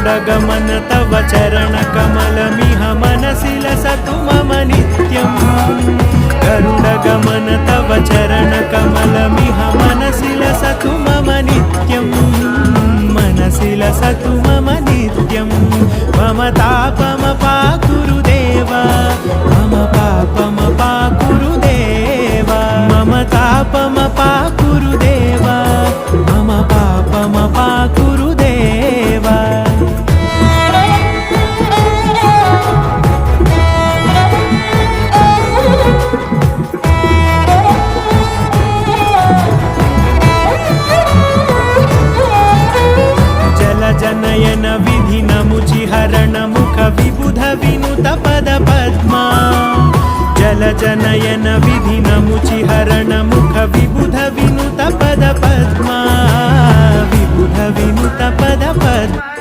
गरुडगमन तव चरणकमलमिह मनसि लसतु मम नित्यम् गरुडगमन तव चरणकमलमिह मनसि लसतु मम नित्यम् मनसि लसतु मम नित्यम् मम तापमपाकुरुदेव मम पापमपाकुरुदेव मम तापमपाकुरुदेव मम पापमपाकुरुदेव जनयन विधिनमुचिहरण मुख विबुध विनुत पद पद्मा जल जनयन विधिनमुचिहरण मुख विबुध विनुत पद पद्मा विबुध विनुत पद पद्मा